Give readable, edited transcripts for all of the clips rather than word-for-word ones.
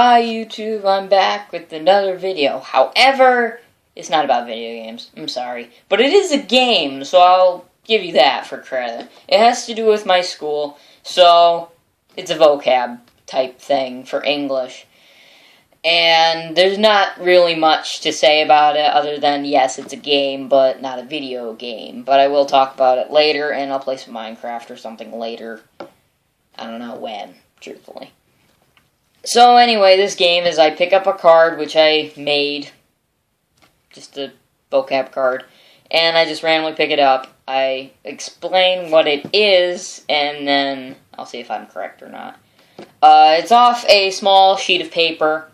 Hi YouTube, I'm back with another video. However, it's not about video games. I'm sorry. But it is a game, so I'll give you that for credit. It has to do with my school, so it's a vocab type thing for English. And there's not really much to say about it other than, yes, it's a game, but not a video game. But I will talk about it later, and I'll play some Minecraft or something later. I don't know when, truthfully. So anyway, this game is I pick up a card, which I made, just a vocab card, and I just randomly pick it up. I explain what it is, and then I'll see if I'm correct or not. It's off a small sheet of paper,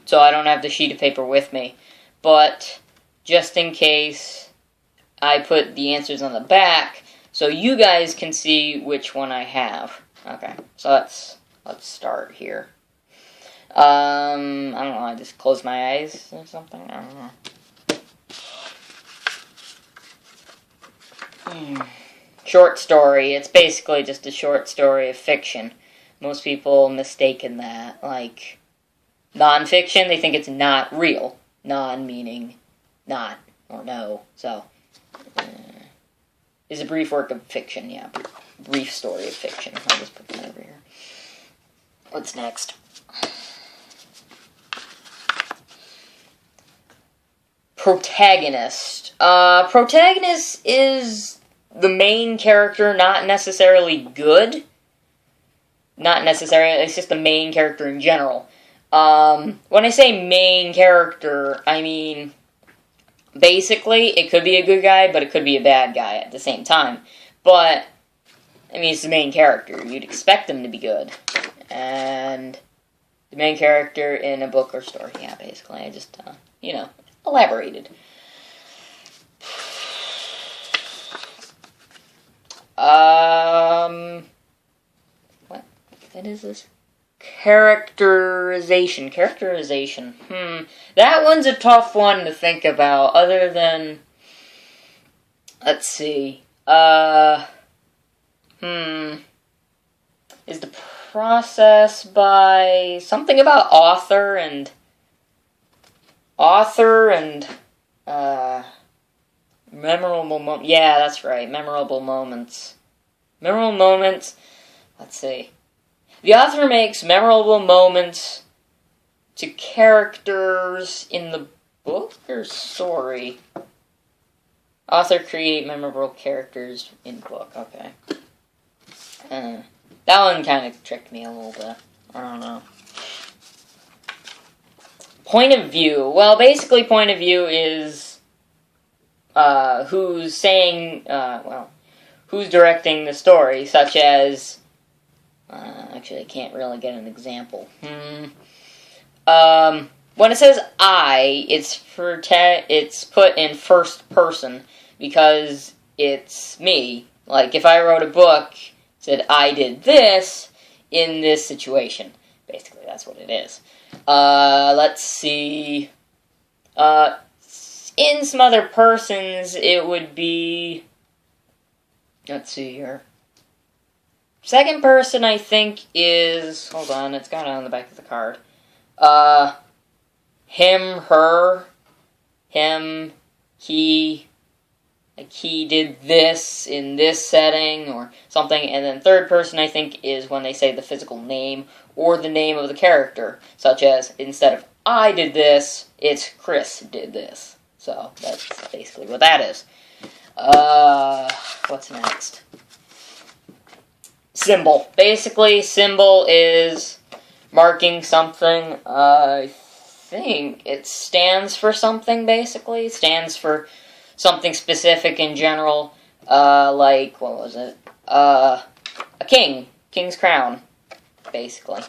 so I don't have the sheet of paper with me, but just in case, I put the answers on the back, so you guys can see which one I have. Okay, so let's start here. I don't know, I just closed my eyes or something? I don't know. Short story. It's basically just a short story of fiction. Most people mistaken that. Like, non-fiction, they think it's not real. Non meaning not or no. So, is a brief work of fiction, yeah. Brief story of fiction. I'll just put that over here. What's next? Protagonist. Protagonist is the main character, not necessarily good. Not necessarily, it's just the main character in general. When I say main character, I mean, basically, it could be a good guy, but it could be a bad guy at the same time. But, I mean, it's the main character. You'd expect him to be good. And the main character in a book or story. Yeah, basically. I just, elaborated. What is this? Characterization. That one's a tough one to think about, other than, let's see. Is the process by something about author and memorable moments. Yeah, that's right. Memorable moments. Let's see. The author makes memorable moments to characters in the book or story. Author create memorable characters in book. Okay. That one kind of tricked me a little bit. I don't know. Point of view. Well, basically, point of view is who's saying, who's directing the story, such as, actually, I can't really get an example. When it says I, it's put in first person, because it's me. Like, if I wrote a book, said I did this in this situation. Basically, that's what it is. Let's see. In some other persons, it would be, let's see here. Second person, I think, is, hold on, it's got it on the back of the card. Him, her, him, he, like he did this in this setting, or something. And then third person, I think, is when they say the physical name, or the name of the character. Such as, instead of I did this, it's Chris did this. So, that's basically what that is. What's next? Symbol. Basically, symbol is marking something. I think it stands for something, basically. It stands for something specific in general. Like, what was it? A king. King's crown, basically.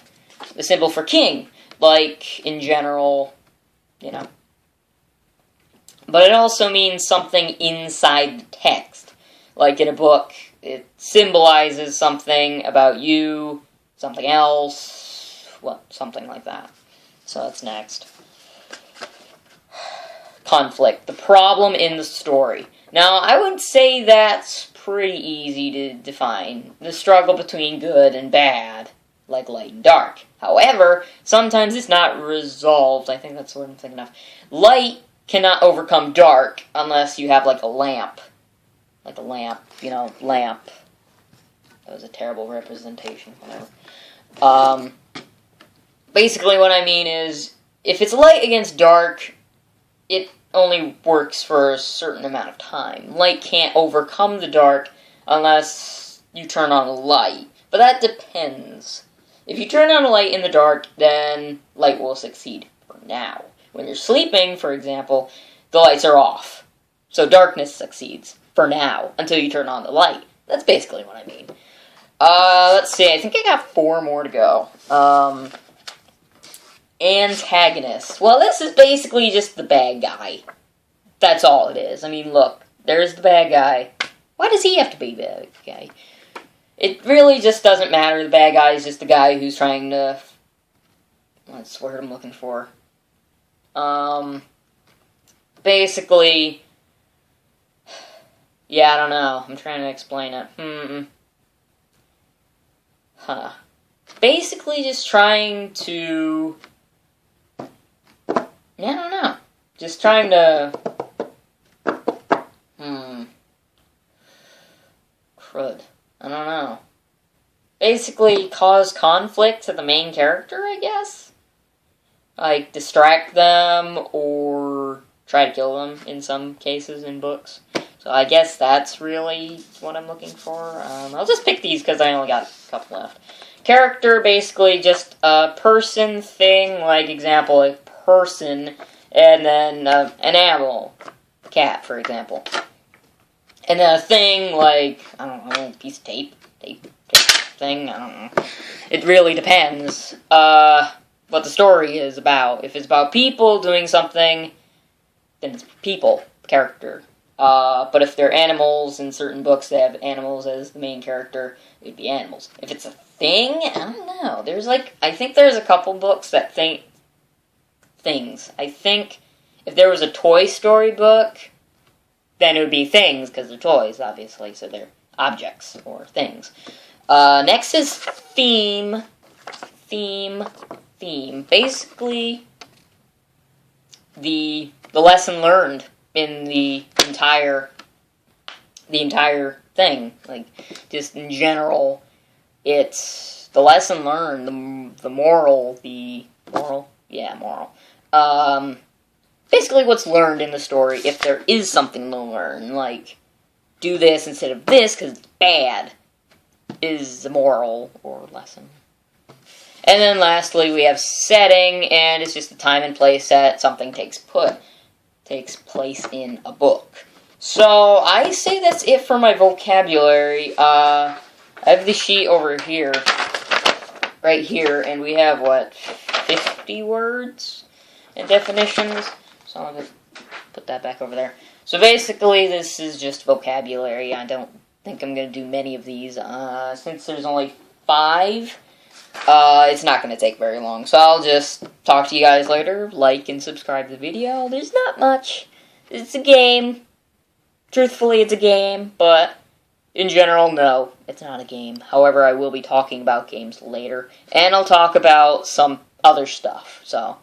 The symbol for king. Like, in general, But it also means something inside the text. Like in a book, it symbolizes something about you, something else, something like that. So that's next. Conflict. The problem in the story. Now, I would say that's pretty easy to define. The struggle between good and bad, like light and dark. However, sometimes it's not resolved. I think that's what I'm thinking of. Light cannot overcome dark unless you have, like, a lamp. Like a lamp, you know, lamp. That was a terrible representation, whatever. Basically what I mean is, if it's light against dark, it only works for a certain amount of time. Light can't overcome the dark unless you turn on a light. But that depends. If you turn on a light in the dark, then light will succeed for now. When you're sleeping, for example, the lights are off. So darkness succeeds for now, until you turn on the light. That's basically what I mean. Let's see, I think I got 4 more to go. Antagonist. Well, this is basically just the bad guy. That's all it is. I mean, look, there's the bad guy. Why does he have to be the bad guy? It really just doesn't matter. The bad guy is just the guy who's trying to... What's the word I'm looking for? Basically... Yeah, I don't know. I'm trying to explain it. Basically just trying to... Yeah, I don't know. Just trying to... Crud. I don't know. Basically cause conflict to the main character, I guess? Like, distract them, or try to kill them in some cases in books. So I guess that's really what I'm looking for. I'll just pick these because I only got a couple left. Character, basically just a person, thing, like example, a person, and then an animal, cat, for example. And then a thing, like, I don't know, a piece of tape thing, I don't know. It really depends what the story is about. If it's about people doing something, then it's people, character. But if they're animals, in certain books they have animals as the main character, it would be animals. If it's a thing, I don't know. There's like, I think there's a couple books that think things. I think if there was a Toy Story book, then it would be things, because they're toys, obviously, so they're objects, or things. Next is theme. Basically, the lesson learned in the entire thing. Like, just in general, it's the lesson learned, the moral. Yeah, moral. Basically what's learned in the story, if there is something to learn, like, do this instead of this because it's bad, is the moral or lesson. And then lastly, we have setting, and it's just the time and place that something takes place in a book. So, I say that's it for my vocabulary. I have the sheet over here, right here, and we have, 50 words and definitions? So I'll just put that back over there. So basically, this is just vocabulary. I don't think I'm going to do many of these. Since there's only 5, it's not going to take very long. So I'll just talk to you guys later. Like and subscribe to the video. There's not much. It's a game. Truthfully, it's a game. But in general, no, it's not a game. However, I will be talking about games later. And I'll talk about some other stuff. So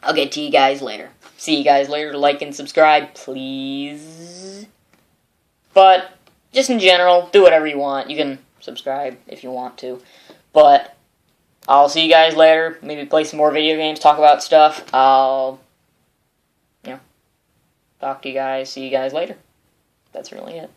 I'll get to you guys later. See you guys later. Like and subscribe, please. But just in general, do whatever you want. You can subscribe if you want to. But I'll see you guys later. Maybe play some more video games, talk about stuff. I'll, talk to you guys, see you guys later. That's really it.